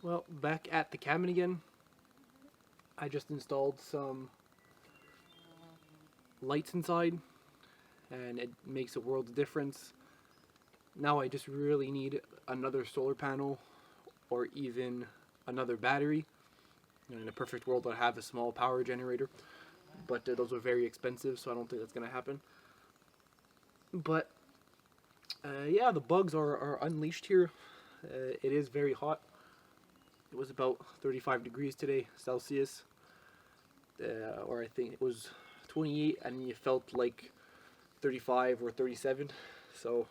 Well, back at the cabin again. I just installed some lights inside, and it makes a world of difference. Now I just really need another solar panel or even another battery. In a perfect world, I'd have a small power generator, but those are very expensive, so I don't think that's going to happen. But yeah, the bugs are unleashed here. It is very hot. It was about 35 degrees today, Celsius, or I think it was 28, and you felt like 35 or 37. So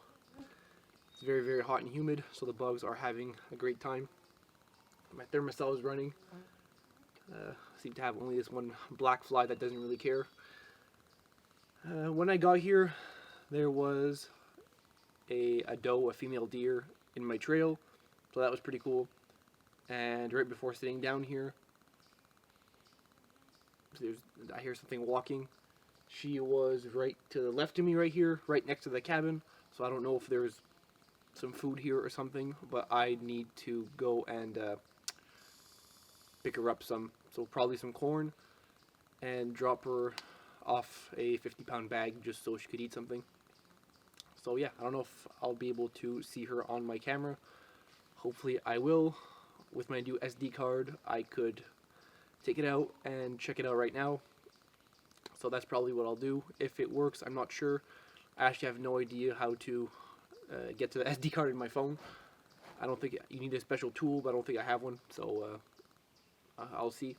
it's very, very hot and humid, so the bugs are having a great time. My thermostat is running. Seem to have only this one black fly that doesn't really care. When I got here, there was a doe, a female deer, in my trail, so that was pretty cool. And right before sitting down here, I hear something walking. She was right to the left of me right here, right next to the cabin, so I don't know if there's some food here or something, but I need to go and pick her up some, so probably some corn, and drop her off a 50-pound bag just so she could eat something. So yeah, I don't know if I'll be able to see her on my camera. Hopefully I will. With my new SD card, I could take it out and check it out right now. So that's probably what I'll do. If it works, I'm not sure. I actually have no idea how to get to the SD card in my phone. I don't think you need a special tool, but I don't think I have one, so I'll see.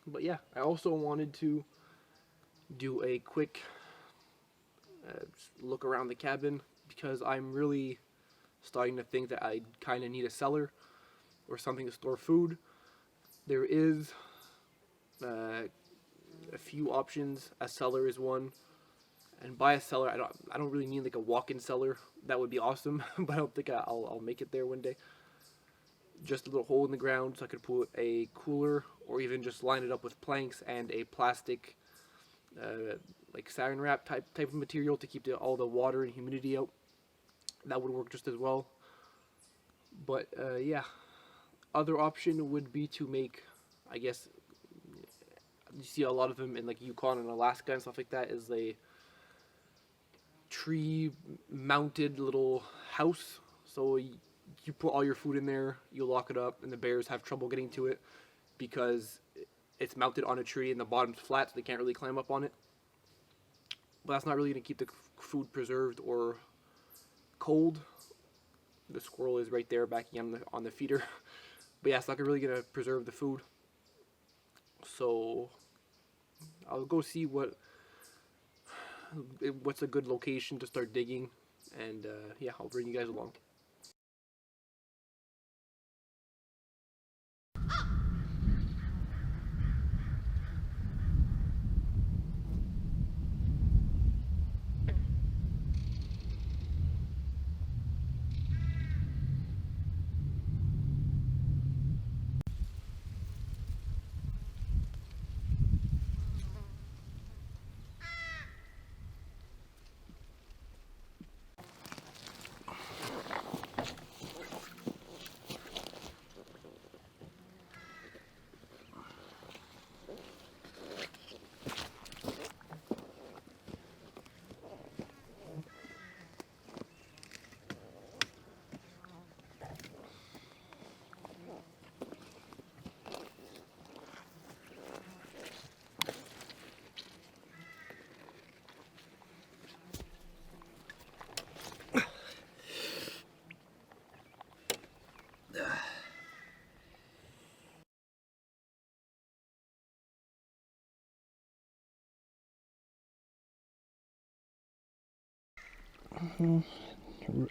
But yeah, I also wanted to do a quick look around the cabin, because I'm really starting to think that I kind of need a cellar or something to store food. There is a few options. A cellar is one, and by a cellar, I don't really mean like a walk-in cellar. That would be awesome, but I don't think I'll make it there one day. Just a little hole in the ground so I could put a cooler, or even just line it up with planks and a plastic like saran wrap type of material to keep all the water and humidity out. That would work just as well. But yeah, other option would be to make, I guess, you see a lot of them in like Yukon and Alaska and stuff like that, is a tree mounted little house. So you put all your food in there, you lock it up, and the bears have trouble getting to it because it's mounted on a tree and the bottom's flat, so they can't really climb up on it. But that's not really going to keep the food preserved or cold. The squirrel is right there backing on the feeder. But yeah, it's not really going to preserve the food. So I'll go see what's a good location to start digging, and yeah, I'll bring you guys along.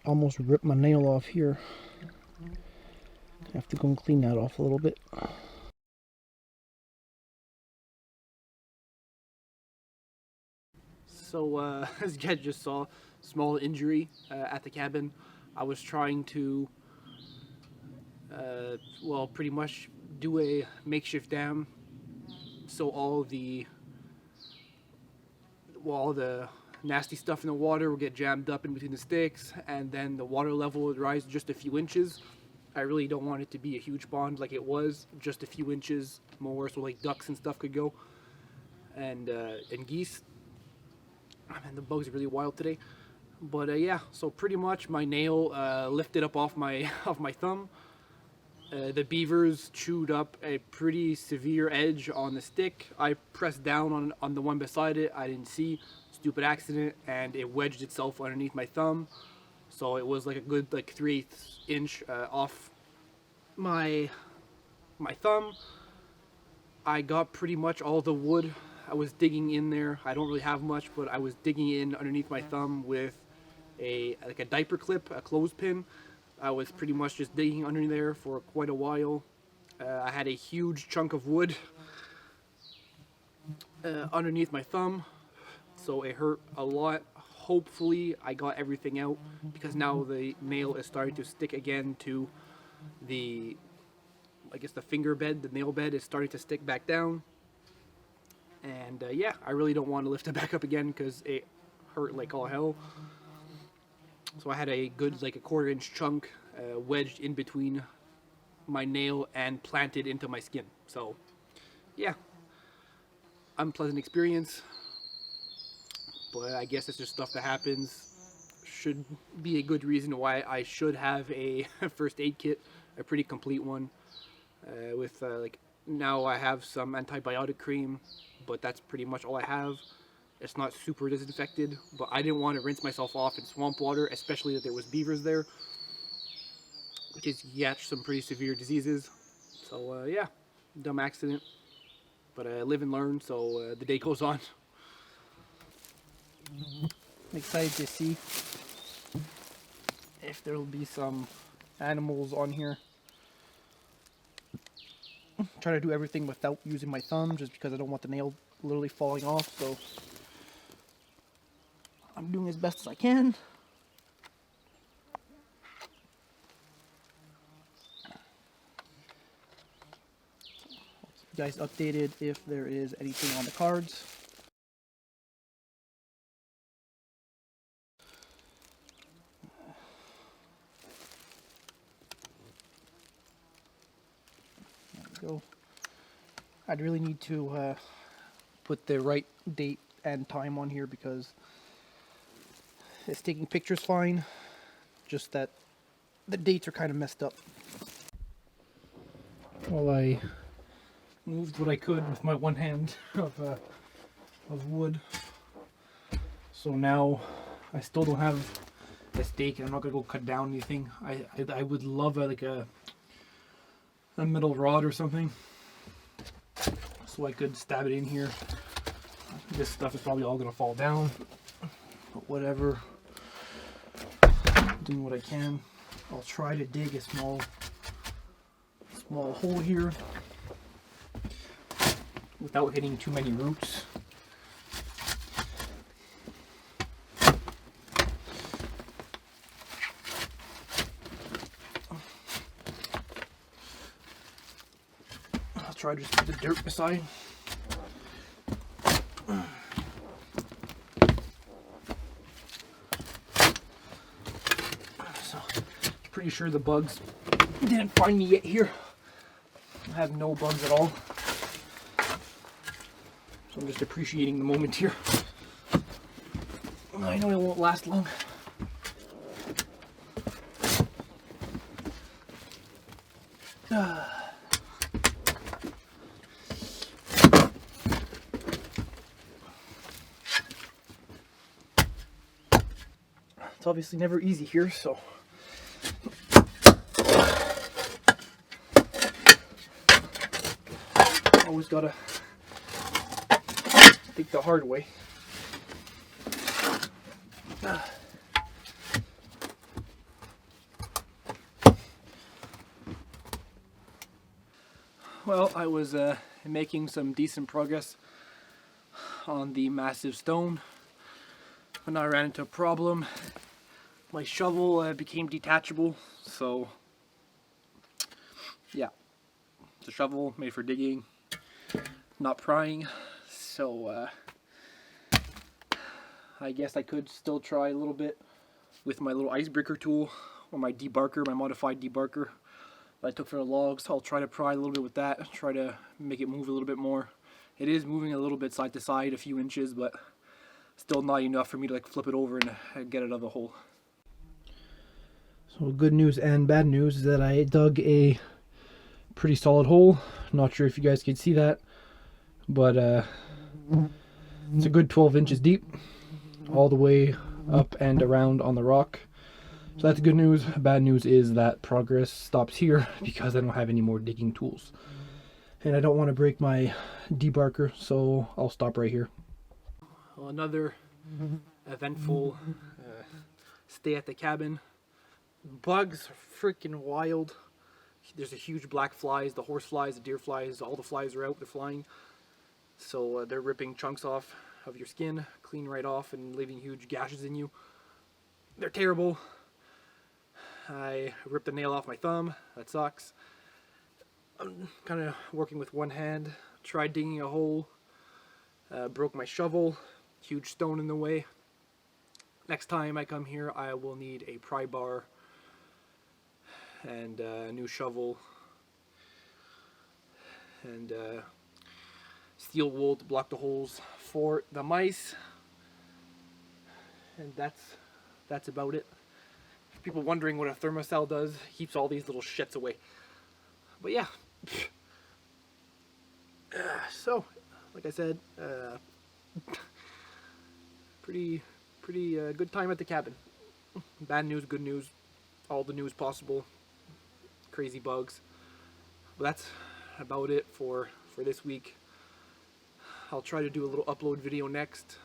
Almost ripped my nail off here. I have to go and clean that off a little bit. So, as you guys just saw, small injury at the cabin. I was trying to, well, pretty much do a makeshift dam, so all the nasty stuff in the water will get jammed up in between the sticks, and then the water level would rise just a few inches. I really don't want it to be a huge pond like it was, just a few inches more, so like ducks and stuff could go, and geese. Man, the bugs are really wild today. But yeah, so pretty much my nail lifted up off my off my thumb. The beavers chewed up a pretty severe edge on the stick. I pressed down on the one beside it. I didn't see. Stupid accident, and it wedged itself underneath my thumb. So it was like a good like 3/8 inch off my thumb. I got pretty much all the wood. I was digging in there. I don't really have much, but I was digging in underneath my thumb with a diaper clip, a clothespin. I was pretty much just digging under there for quite a while. I had a huge chunk of wood underneath my thumb, so it hurt a lot. Hopefully I got everything out, because now the nail is starting to stick again to the, I guess the finger bed, the nail bed is starting to stick back down. And yeah, I really don't want to lift it back up again because it hurt like all hell. So I had a good like a 1/4 inch chunk wedged in between my nail and planted into my skin. So yeah, unpleasant experience, but I guess it's just stuff that happens. Should be a good reason why I should have a first aid kit, a pretty complete one, with like, now I have some antibiotic cream, but that's pretty much all I have. It's not super disinfected, but I didn't want to rinse myself off in swamp water, especially that there was beavers there, which is yet some pretty severe diseases. So yeah, dumb accident, but I live and learn, so the day goes on. I'm excited to see if there will be some animals on here. Try to do everything without using my thumb, just because I don't want the nail literally falling off, so I'm doing as best as I can. I'll keep you guys updated if there is anything on the cards. There we go. I'd really need to put the right date and time on here, because it's taking pictures fine, just that the dates are kind of messed up. Well, I moved what I could with my one hand of wood, so now I still don't have a stake, and I'm not gonna go cut down anything. I would love like a metal rod or something, so I could stab it in here. This stuff is probably all gonna fall down, but whatever. Doing what I can. I'll try to dig a small hole here without hitting too many roots. I'll try to just put the dirt beside. So, pretty sure the bugs didn't find me yet here. I have no bugs at all. So I'm just appreciating the moment here. I know it won't last long. It's obviously never easy here, so always gotta think the hard way. Well, I was making some decent progress on the massive stone when I ran into a problem. My shovel became detachable, so yeah, it's a shovel made for digging, not prying, so I guess I could still try a little bit with my little icebreaker tool, or my debarker, my modified debarker. I took for the logs. I'll try to pry a little bit with that, try to make it move a little bit more. It is moving a little bit side to side, a few inches, but still not enough for me to like flip it over and get it out of the hole. So good news and bad news is that I dug a pretty solid hole. Not sure if you guys can see that, but it's a good 12 inches deep, all the way up and around on the rock. So that's good news. Bad news is that progress stops here because I don't have any more digging tools. And I don't want to break my debarker, so I'll stop right here. Well, another eventful stay at the cabin. Bugs are freaking wild. There's a huge black flies, the horse flies, the deer flies, all the flies are out, they're flying. So they're ripping chunks off of your skin, clean right off, and leaving huge gashes in you. They're terrible. I ripped a nail off my thumb. That sucks. I'm kind of working with one hand. Tried digging a hole. Broke my shovel. Huge stone in the way. Next time I come here, I will need a pry bar and a new shovel and steel wool to block the holes for the mice. And that's about it. People wondering what a thermocell does, keeps all these little shits away. But yeah, so like I said, pretty good time at the cabin. Bad news, good news, all the news possible. Crazy bugs. But that's about it for this week. I'll try to do a little upload video next,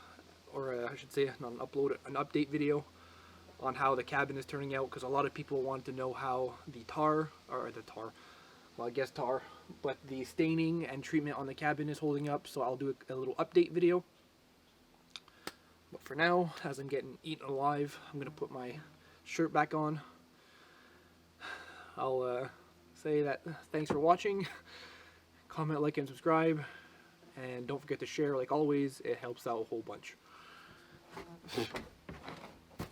or I should say not an upload, an update video on how the cabin is turning out, because a lot of people want to know how the tar, well I guess tar, but the staining and treatment on the cabin is holding up, so I'll do a little update video. But for now, as I'm getting eaten alive, I'm going to put my shirt back on. I'll say that thanks for watching, comment, like, and subscribe, and don't forget to share like always, it helps out a whole bunch.